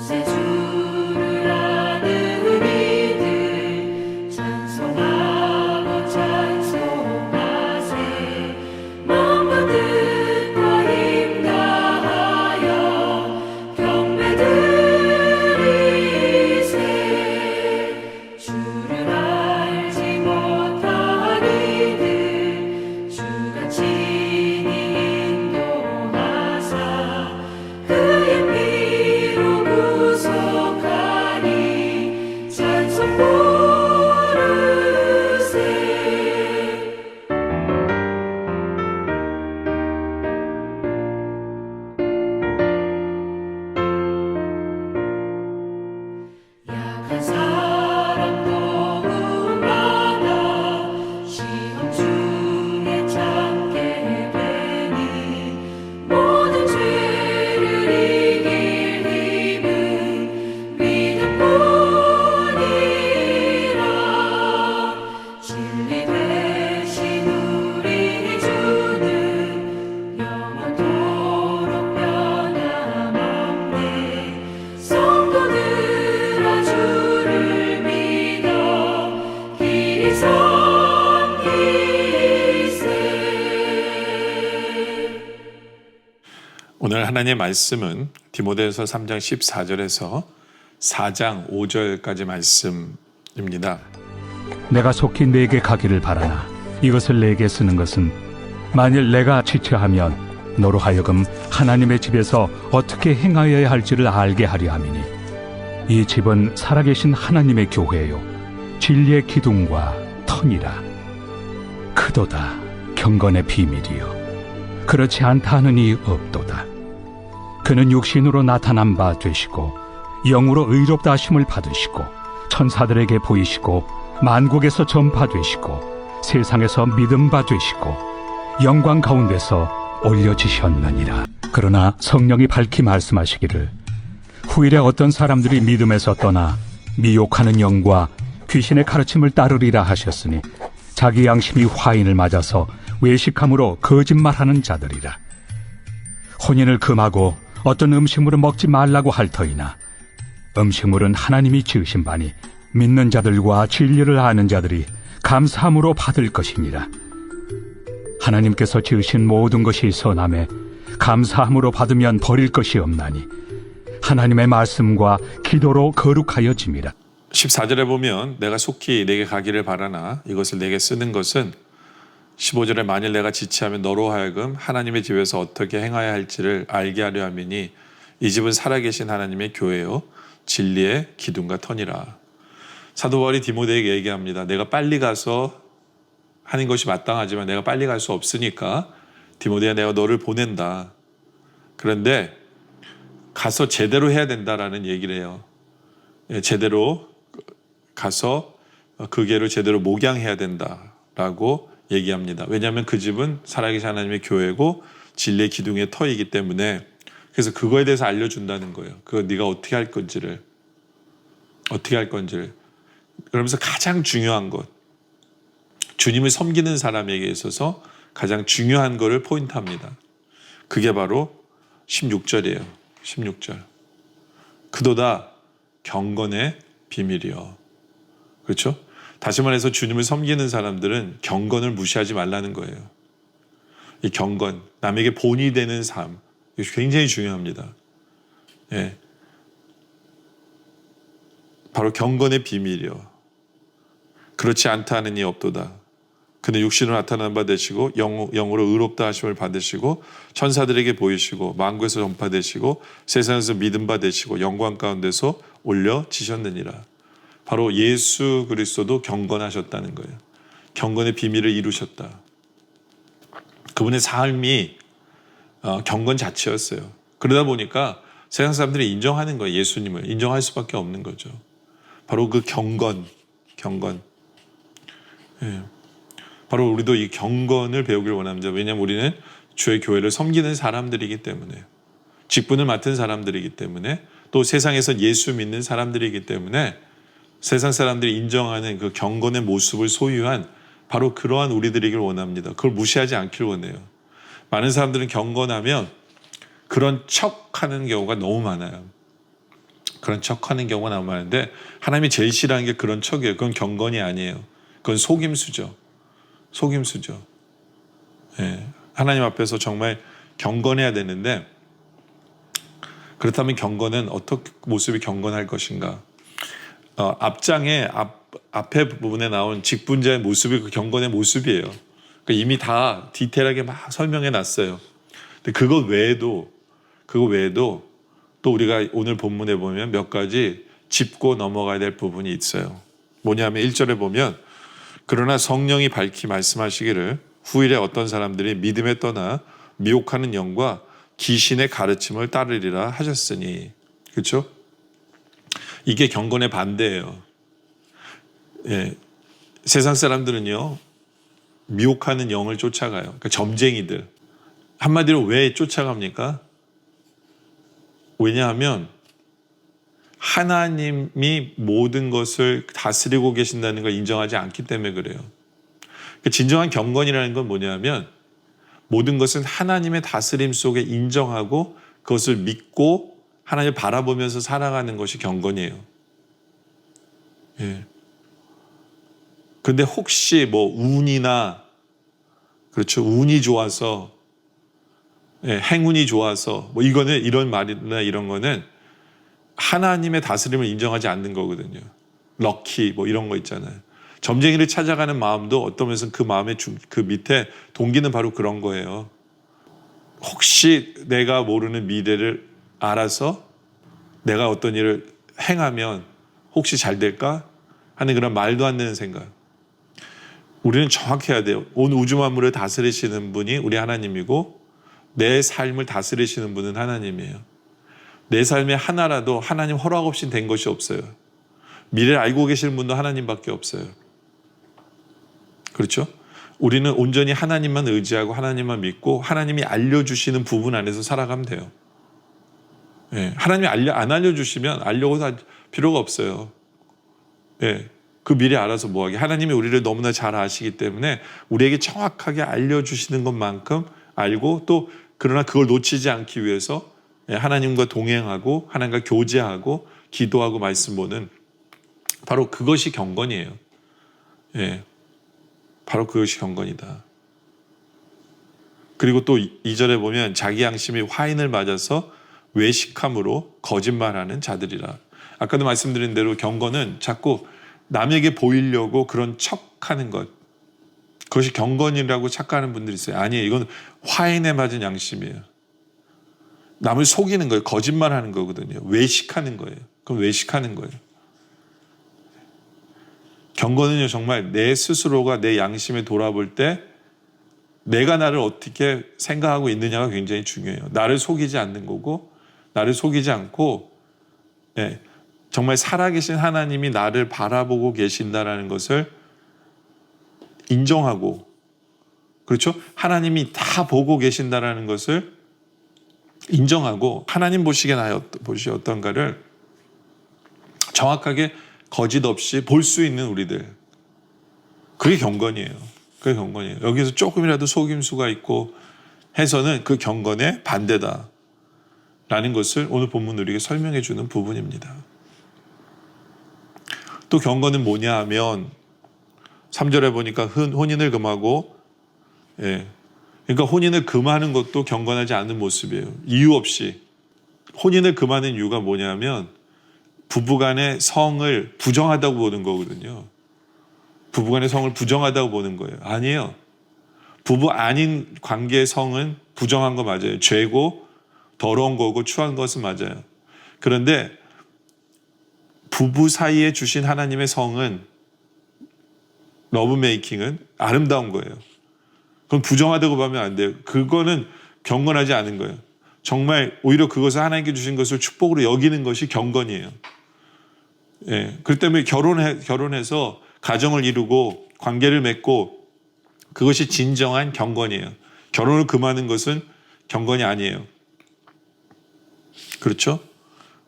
구세주를 아는 이들 찬송하고 찬송하세. 마음과 뜻과 힘 다하여 경배 드리세. 주를 알지 못한 이들 주가 친히 인도하사 그의 피로 구속하니 찬송 부르세. 약한 사람 도움받아 시험 중에 참게 되니 모든 죄를 이길 힘은 믿음뿐이라. 진리 되신 우리 주는 영원토록 변함없네. 성도들아 주를 믿어 길이 섬기세. 오늘 하나님의 말씀은 디모데후서 3장 14절에서 4장 5절까지 말씀입니다. 내가 속히 내게 가기를 바라나 이것을 내게 쓰는 것은 만일 내가 지체하면 너로 하여금 하나님의 집에서 어떻게 행하여야 할지를 알게 하려 함이니 이 집은 살아계신 하나님의 교회요 진리의 기둥과 터니라. 크도다 경건의 비밀이요 그렇지 않다 하는 이 없도다. 그는 육신으로 나타난 바 되시고 영으로 의롭다 하심을 받으시고 천사들에게 보이시고 만국에서 전파되시고 세상에서 믿음 바 되시고 영광 가운데서 올려지셨느니라. 그러나 성령이 밝히 말씀하시기를 후일에 어떤 사람들이 믿음에서 떠나 미혹하는 영과 귀신의 가르침을 따르리라 하셨으니 자기 양심이 화인을 맞아서 외식함으로 거짓말하는 자들이라. 혼인을 금하고 어떤 음식물을 먹지 말라고 할 터이나 음식물은 하나님이 지으신 바니 믿는 자들과 진리를 아는 자들이 감사함으로 받을 것이니라. 하나님께서 지으신 모든 것이 선함에 감사함으로 받으면 버릴 것이 없나니 하나님의 말씀과 기도로 거룩하여짐이라. 14절에 보면 내가 속히 내게 가기를 바라나 이것을 내게 쓰는 것은 15절에 만일 내가 지체하면 너로 하여금 하나님의 집에서 어떻게 행하여야 할지를 알게 하려 함이니 이 집은 살아계신 하나님의 교회요 진리의 기둥과 터니라. 사도 바울이 디모데에게 얘기합니다. 내가 빨리 가서 하는 것이 마땅하지만 내가 빨리 갈 수 없으니까 디모데야 내가 너를 보낸다. 그런데 가서 제대로 해야 된다라는 얘기를 해요. 제대로 가서 그 개를 제대로 목양해야 된다라고 얘기합니다. 왜냐하면 그 집은 살아계신 하나님의 교회고 진리의 기둥의 터이기 때문에 그래서 그거에 대해서 알려준다는 거예요. 그거 네가 어떻게 할 건지를 그러면서 가장 중요한 것 주님을 섬기는 사람에게 있어서 가장 중요한 거를 포인트합니다. 그게 바로 16절이에요. 16절 그도다 경건의 비밀이요. 그렇죠? 다시 말해서 주님을 섬기는 사람들은 경건을 무시하지 말라는 거예요. 이 경건, 남에게 본이 되는 삶, 이게 굉장히 중요합니다. 예. 바로 경건의 비밀이요. 그렇지 않다 하는 이 없도다. 그는 육신으로 나타난 바 되시고 영으로 의롭다 하심을 받으시고 천사들에게 보이시고 만국에서 전파되시고 세상에서 믿음 바 되시고 영광 가운데서 올려지셨느니라. 바로 예수 그리스도도 경건하셨다는 거예요. 경건의 비밀을 이루셨다. 그분의 삶이 경건 자체였어요. 그러다 보니까 세상 사람들이 인정하는 거예요. 예수님을 인정할 수밖에 없는 거죠. 바로 그 경건. 예. 바로 우리도 이 경건을 배우길 원합니다. 왜냐하면 우리는 주의 교회를 섬기는 사람들이기 때문에, 직분을 맡은 사람들이기 때문에, 또 세상에서 예수 믿는 사람들이기 때문에 세상 사람들이 인정하는 그 경건의 모습을 소유한 바로 그러한 우리들이길 원합니다. 그걸 무시하지 않길 원해요. 많은 사람들은 경건하면 그런 척하는 경우가 너무 많아요. 그런 척하는 경우가 너무 많은데 하나님이 제일 싫어하는 게 그런 척이에요. 그건 경건이 아니에요. 그건 속임수죠. 속임수죠. 예. 하나님 앞에서 정말 경건해야 되는데 그렇다면 경건은 어떻게 모습이 경건할 것인가? 앞장에 앞에 부분에 나온 직분자의 모습이 그 경건의 모습이에요. 그러니까 이미 다 디테일하게 막 설명해 놨어요. 근데 그거 외에도 또 우리가 오늘 본문에 보면 몇 가지 짚고 넘어가야 될 부분이 있어요. 뭐냐면 1절에 보면 그러나 성령이 밝히 말씀하시기를 후일에 어떤 사람들이 믿음에 떠나 미혹하는 영과 귀신의 가르침을 따르리라 하셨으니. 그렇죠? 이게 경건의 반대예요. 예. 세상 사람들은요 미혹하는 영을 쫓아가요. 그러니까 점쟁이들. 한마디로 왜 쫓아갑니까? 왜냐하면 하나님이 모든 것을 다스리고 계신다는 걸 인정하지 않기 때문에 그래요. 그러니까 진정한 경건이라는 건 뭐냐면 모든 것은 하나님의 다스림 속에 인정하고 그것을 믿고 하나님을 바라보면서 살아가는 것이 경건이에요. 예. 근데 혹시 뭐 운이나 그렇죠. 운이 좋아서 예, 행운이 좋아서 뭐 이거는 이런 말이나 이런 거는 하나님의 다스림을 인정하지 않는 거거든요. 럭키 뭐 이런 거 있잖아요. 점쟁이를 찾아가는 마음도 어떤 면에서는 그 마음의 그 밑에 동기는 바로 그런 거예요. 혹시 내가 모르는 미래를 알아서 내가 어떤 일을 행하면 혹시 잘 될까 하는 그런 말도 안 되는 생각. 우리는 정확해야 돼요. 온 우주 만물을 다스리시는 분이 우리 하나님이고 내 삶을 다스리시는 분은 하나님이에요. 내 삶의 하나라도 하나님 허락 없이 된 것이 없어요. 미래를 알고 계시는 분도 하나님밖에 없어요. 그렇죠? 우리는 온전히 하나님만 의지하고 하나님만 믿고 하나님이 알려주시는 부분 안에서 살아가면 돼요. 예, 하나님이 안 알려주시면 알려고 할 필요가 없어요. 예, 그 미래 알아서 뭐하게. 하나님이 우리를 너무나 잘 아시기 때문에 우리에게 정확하게 알려주시는 것만큼 알고 또 그러나 그걸 놓치지 않기 위해서 하나님과 동행하고 하나님과 교제하고 기도하고 말씀 보는 바로 그것이 경건이에요. 예, 바로 그것이 경건이다. 그리고 또 2절에 보면 자기 양심이 화인을 맞아서 외식함으로 거짓말하는 자들이라. 아까도 말씀드린 대로 경건은 자꾸 남에게 보이려고 그런 척하는 것. 그것이 경건이라고 착각하는 분들이 있어요. 아니에요. 이건 화인에 맞은 양심이에요. 남을 속이는 거예요. 거짓말하는 거거든요. 외식하는 거예요. 그럼 외식하는 거예요. 경건은요 정말 내 스스로가 내 양심에 돌아볼 때 내가 나를 어떻게 생각하고 있느냐가 굉장히 중요해요. 나를 속이지 않는 거고 나를 속이지 않고 정말 살아계신 하나님이 나를 바라보고 계신다라는 것을 인정하고 그렇죠? 하나님이 다 보고 계신다라는 것을 인정하고 하나님 보시기에 나의 것이 어떤가를 정확하게 거짓 없이 볼 수 있는 우리들. 그게 경건이에요. 그게 경건이에요. 여기서 조금이라도 속임수가 있고 해서는 그 경건의 반대다. 라는 것을 오늘 본문 우리에게 설명해 주는 부분입니다. 또 경건은 뭐냐 하면 3절에 보니까 혼인을 금하고 그러니까 혼인을 금하는 것도 경건하지 않은 모습이에요. 이유 없이. 혼인을 금하는 이유가 뭐냐면 부부간의 성을 부정하다고 보는 거거든요. 부부간의 성을 부정하다고 보는 거예요. 아니에요. 부부 아닌 관계의 성은 부정한 거 맞아요. 죄고 더러운 거고 추한 것은 맞아요. 그런데 부부 사이에 주신 하나님의 성은 러브메이킹은 아름다운 거예요. 그건 부정하다고 보면 안 돼요. 그거는 경건하지 않은 거예요. 정말 오히려 그것을 하나님께 주신 것을 축복으로 여기는 것이 경건이에요. 예, 그렇기 때문에 결혼해서 가정을 이루고 관계를 맺고 그것이 진정한 경건이에요. 결혼을 금하는 것은 경건이 아니에요. 그렇죠?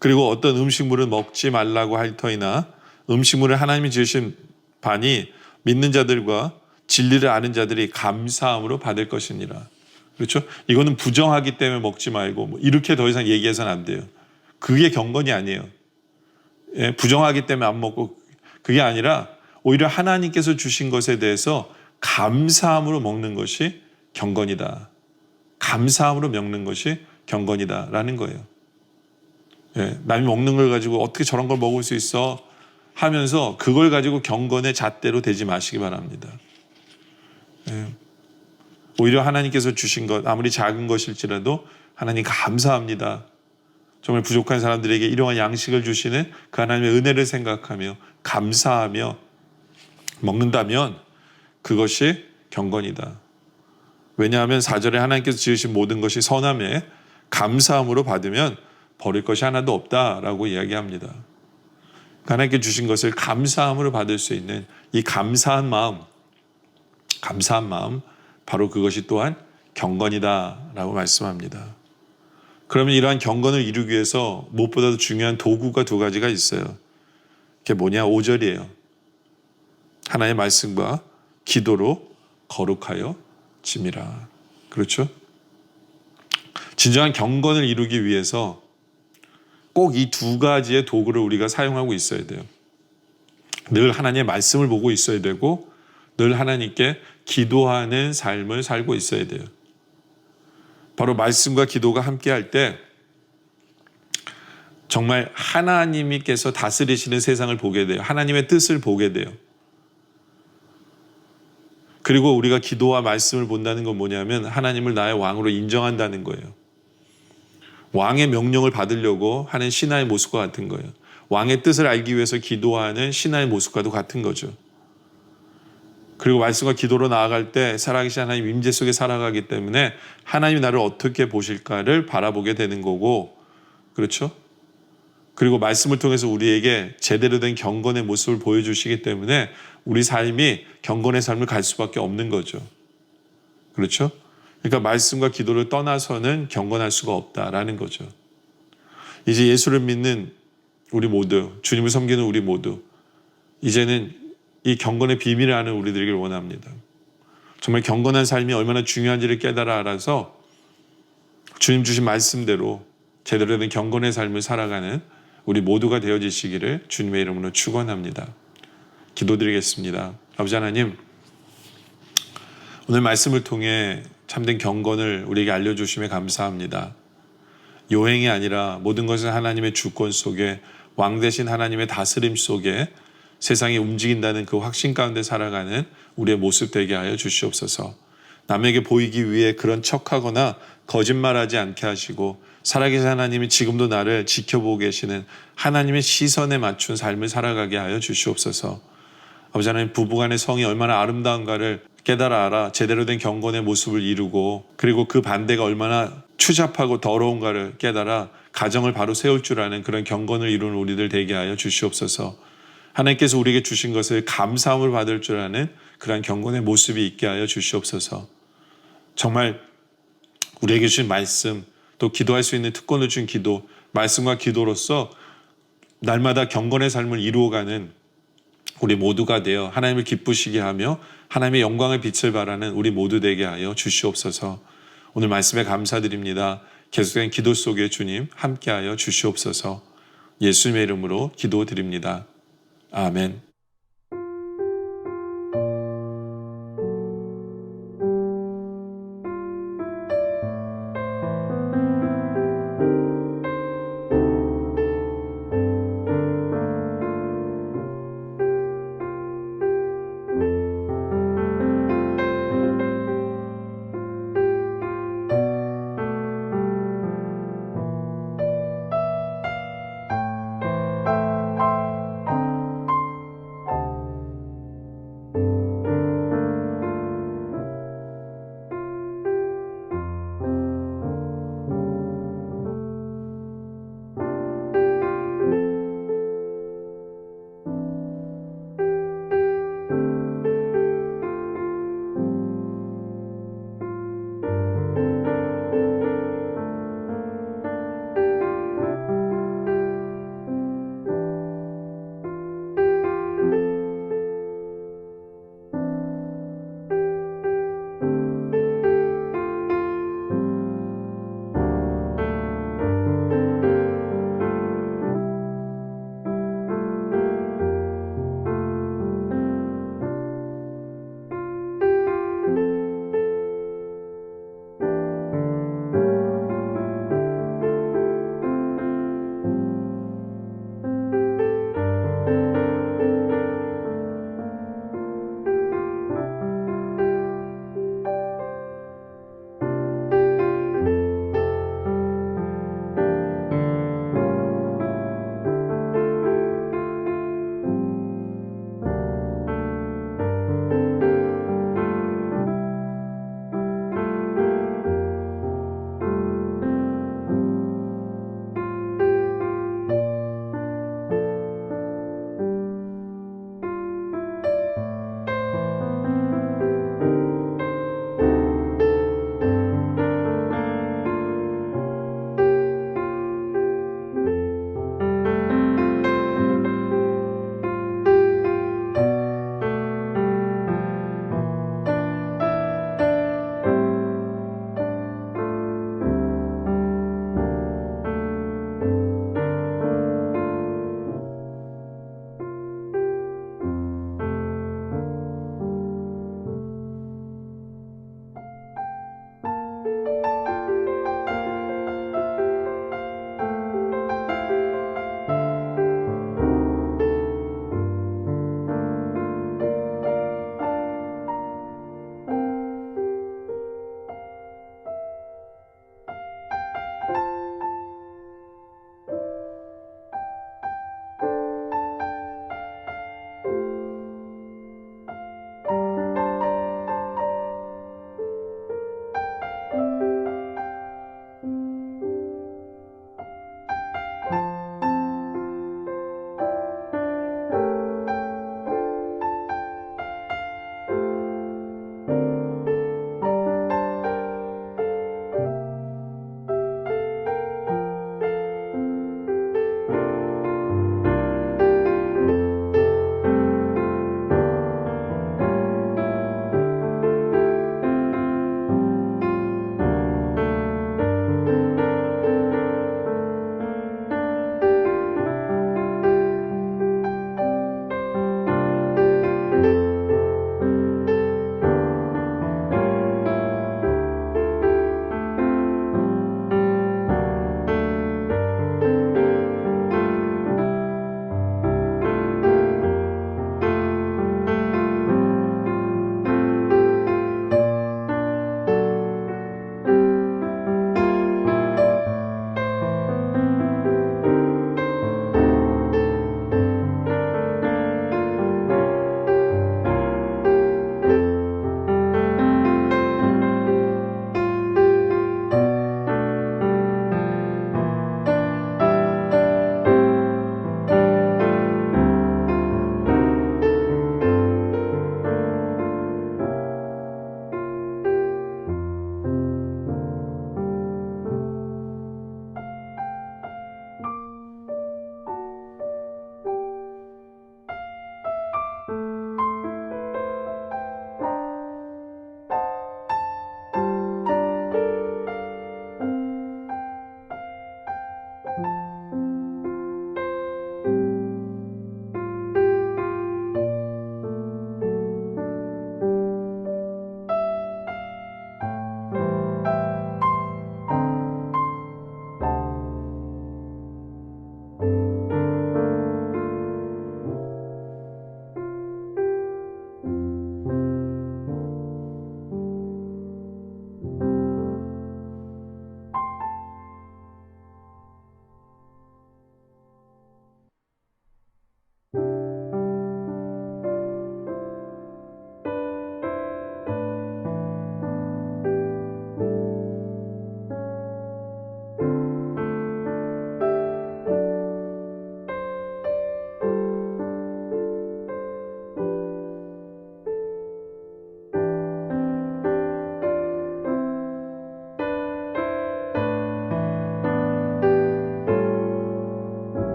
그리고 어떤 음식물은 먹지 말라고 할 터이나 음식물을 하나님이 지으신 반이 믿는 자들과 진리를 아는 자들이 감사함으로 받을 것이니라. 그렇죠? 이거는 부정하기 때문에 먹지 말고 뭐 이렇게 더 이상 얘기해서는 안 돼요. 그게 경건이 아니에요. 부정하기 때문에 안 먹고, 그게 아니라 오히려 하나님께서 주신 것에 대해서 감사함으로 먹는 것이 경건이다. 감사함으로 먹는 것이 경건이다라는 거예요. 남이 먹는 걸 가지고 어떻게 저런 걸 먹을 수 있어 하면서 그걸 가지고 경건의 잣대로 대지 마시기 바랍니다. 오히려 하나님께서 주신 것, 아무리 작은 것일지라도 하나님 감사합니다. 정말 부족한 사람들에게 이러한 양식을 주시는 그 하나님의 은혜를 생각하며 감사하며 먹는다면 그것이 경건이다. 왜냐하면 4절에 하나님께서 지으신 모든 것이 선함에 감사함으로 받으면 버릴 것이 하나도 없다라고 이야기합니다. 하나님께 주신 것을 감사함으로 받을 수 있는 이 감사한 마음, 바로 그것이 또한 경건이다라고 말씀합니다. 그러면 이러한 경건을 이루기 위해서 무엇보다도 중요한 도구가 두 가지가 있어요. 그게 뭐냐? 5절이에요. 하나님의 말씀과 기도로 거룩하여 짐이라. 그렇죠? 진정한 경건을 이루기 위해서 꼭 이 두 가지의 도구를 우리가 사용하고 있어야 돼요. 늘 하나님의 말씀을 보고 있어야 되고 늘 하나님께 기도하는 삶을 살고 있어야 돼요. 바로 말씀과 기도가 함께할 때 정말 하나님께서 다스리시는 세상을 보게 돼요. 하나님의 뜻을 보게 돼요. 그리고 우리가 기도와 말씀을 본다는 건 뭐냐면 하나님을 나의 왕으로 인정한다는 거예요. 왕의 명령을 받으려고 하는 신하의 모습과 같은 거예요. 왕의 뜻을 알기 위해서 기도하는 신하의 모습과도 같은 거죠. 그리고 말씀과 기도로 나아갈 때 살아계신 하나님 임재 속에 살아가기 때문에 하나님이 나를 어떻게 보실까를 바라보게 되는 거고, 그렇죠? 그리고 말씀을 통해서 우리에게 제대로 된 경건의 모습을 보여주시기 때문에 우리 삶이 경건의 삶을 갈 수밖에 없는 거죠. 그렇죠? 그러니까 말씀과 기도를 떠나서는 경건할 수가 없다라는 거죠. 이제 예수를 믿는 우리 모두, 주님을 섬기는 우리 모두, 이제는 이 경건의 비밀을 아는 우리들에게 원합니다. 정말 경건한 삶이 얼마나 중요한지를 깨달아 알아서 주님 주신 말씀대로 제대로 된 경건의 삶을 살아가는 우리 모두가 되어지시기를 주님의 이름으로 축원합니다. 기도드리겠습니다. 아버지 하나님, 오늘 말씀을 통해 참된 경건을 우리에게 알려주심에 감사합니다. 요행이 아니라 모든 것은 하나님의 주권 속에, 왕 되신 하나님의 다스림 속에 세상이 움직인다는 그 확신 가운데 살아가는 우리의 모습 되게 하여 주시옵소서. 남에게 보이기 위해 그런 척하거나 거짓말하지 않게 하시고 살아계신 하나님이 지금도 나를 지켜보고 계시는 하나님의 시선에 맞춘 삶을 살아가게 하여 주시옵소서. 아버지 하나님, 부부간의 성이 얼마나 아름다운가를 깨달아 알아 제대로 된 경건의 모습을 이루고, 그리고 그 반대가 얼마나 추잡하고 더러운가를 깨달아 가정을 바로 세울 줄 아는 그런 경건을 이루는 우리들 되게 하여 주시옵소서. 하나님께서 우리에게 주신 것을 감사함을 받을 줄 아는 그러한 경건의 모습이 있게 하여 주시옵소서. 정말 우리에게 주신 말씀, 또 기도할 수 있는 특권을 준 기도, 말씀과 기도로서 날마다 경건의 삶을 이루어가는 우리 모두가 되어 하나님을 기쁘시게 하며 하나님의 영광의 빛을 발하는 우리 모두 되게 하여 주시옵소서. 오늘 말씀에 감사드립니다. 계속된 기도 속에 주님 함께하여 주시옵소서. 예수님의 이름으로 기도드립니다. 아멘.